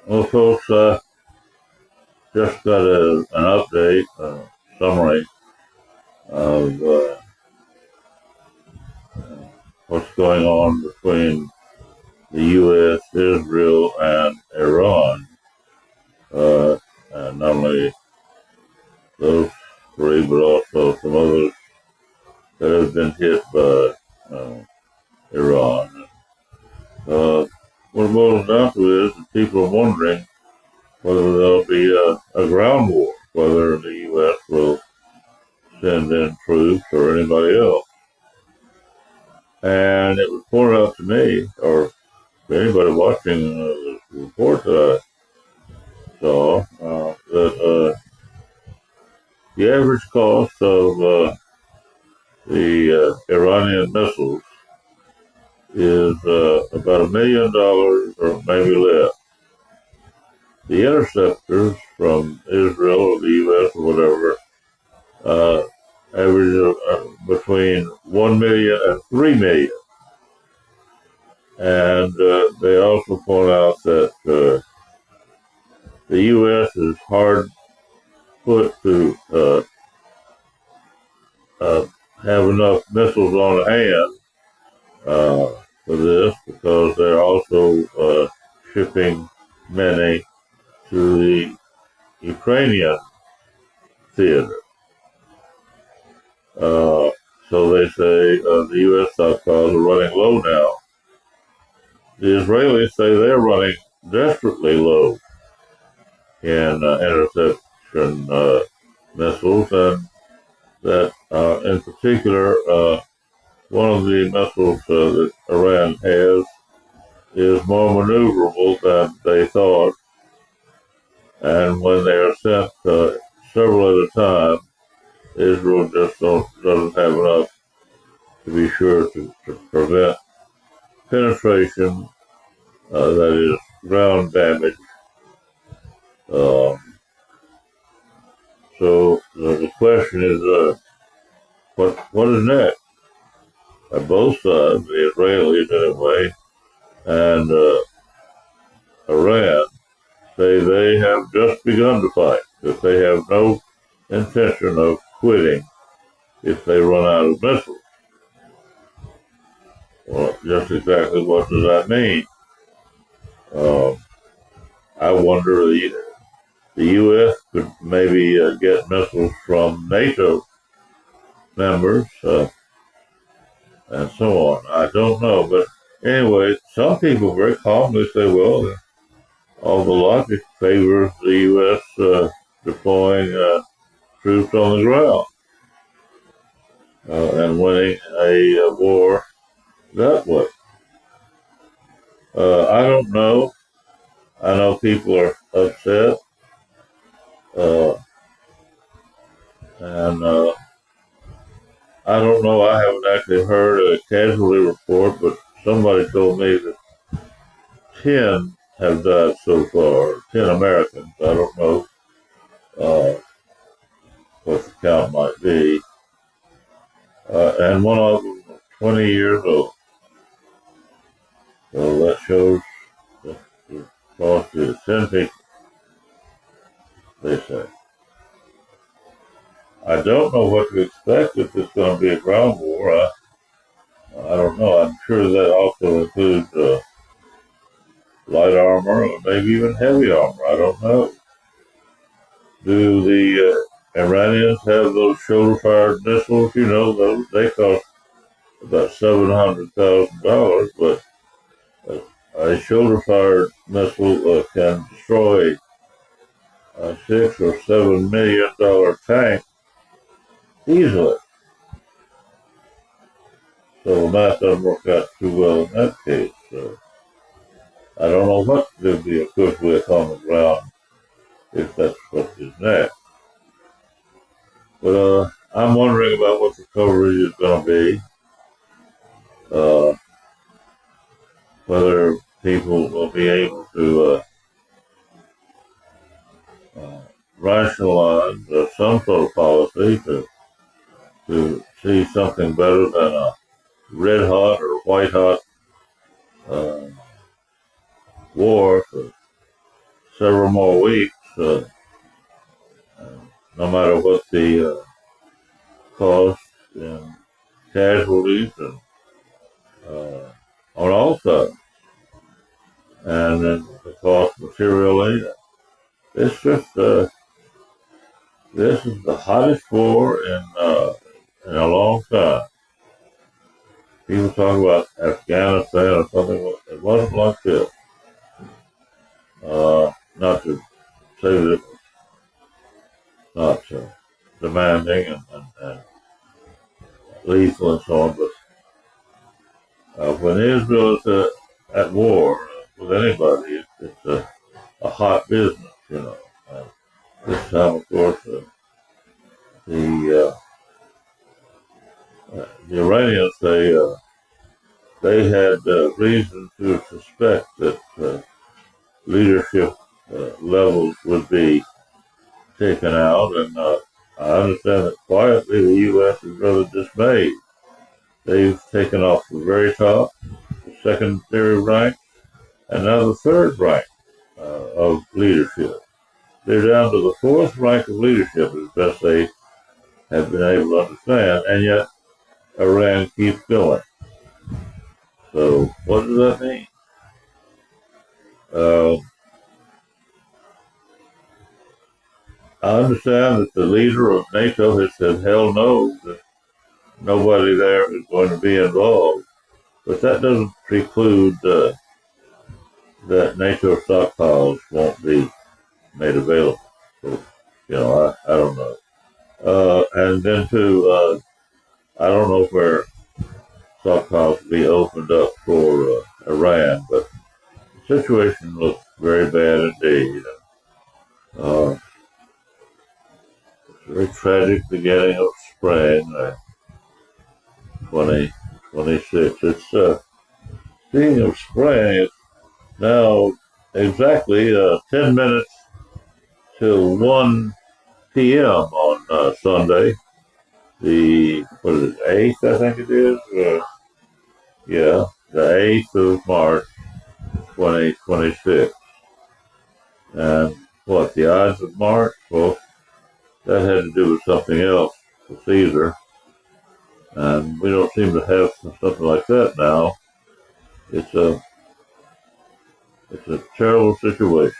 Well, folks, just got an update, summary of what's going on between the U.S., Israel, and Iran. And not only those three, but also some others that have been hit by Iran. What it boils down to is that people are wondering whether there'll be a ground war, whether the U.S. will send in troops or anybody else. And it was pointed out to me, or to anybody watching the report that I saw, that the average cost of the Iranian missiles is about $1 million or maybe less. The interceptors from Israel or the U.S. or whatever average between 1 million and 3 million. And they also point out that the U.S. is hard put to uh, have enough missiles on hand for this because they're also shipping many to the Ukrainian theater. Uh, so they say the U.S. stockpiles are running low now. The Israelis say they're running desperately low in interception missiles, and that in particular, one of the missiles that Iran has is more maneuverable than they thought, and when they are sent several at a time, Israel just doesn't have enough to be sure to prevent penetration, that is, ground damage. Um, so the question is, what is next? On both sides, the Israelis anyway, and Iran, say they have just begun to fight, that they have no intention of quitting if they run out of missiles. Well, just exactly what does that mean? Um, I wonder the U.S. could maybe get missiles from NATO members and so on. I don't know, but anyway, some people very calmly say, well, all the logic favors the U.S. Deploying troops on the ground and winning a war that way. I don't know. I know people are upset, uh, and I don't know. I haven't actually heard a casualty report, but somebody told me that 10 have died so far, 10 Americans. I don't know uh, what the count might be. And one of them was 20 years old. So that shows that the cost is 10 people, they say. I don't know what to expect if it's going to be a ground war. I don't know. I'm sure that also includes light armor or maybe even heavy armor. I don't know. Do the Iranians have those shoulder-fired missiles? You know, those they cost about $700,000, but a shoulder-fired missile can destroy a $6 or $7 million tank easily. So the math doesn't work out too well in that case. So I don't know what they'll be equipped with on the ground if that's what is next. But I'm wondering about what the coverage is going to be. Uh, Whether people will be able to uh, rationalize some sort of policy to see something better than a red hot or white hot uh, war for several more weeks, no matter what the cost and casualties and on all sides, and then the cost materially. It's just this is the hottest war in a long time. People talk about Afghanistan or something. It wasn't like this. Not to say that it was not demanding and lethal and so on, but when Israel is at war with anybody, it's a hot business, you know. This time, of course, the the Iranians they had reason to suspect that leadership levels would be taken out, and I understand that quietly the U.S. is rather dismayed. They've taken off the very top, the secondary rank, and now the third rank of leadership. They're down to the fourth rank of leadership as best they have been able to understand, and yet Iran keeps going. So what does that mean? Uh, I understand that the leader of NATO has said, hell no, that nobody there is going to be involved. But that doesn't preclude that NATO stockpiles won't be made available. So, I don't know. And then I don't know where stockpiles will be opened up for Iran, but the situation looks very bad indeed. Uh, it's a very tragic beginning of spring, 2026. It's speaking of spring, it's now exactly 10 minutes till 1 p.m. on Sunday, what is it, 8th, I think it is? Yeah, the 8th of March, 2026. And what, the Ides of March? Well, that had to do with something else for Caesar. And we don't seem to have something like that now. It's a terrible situation.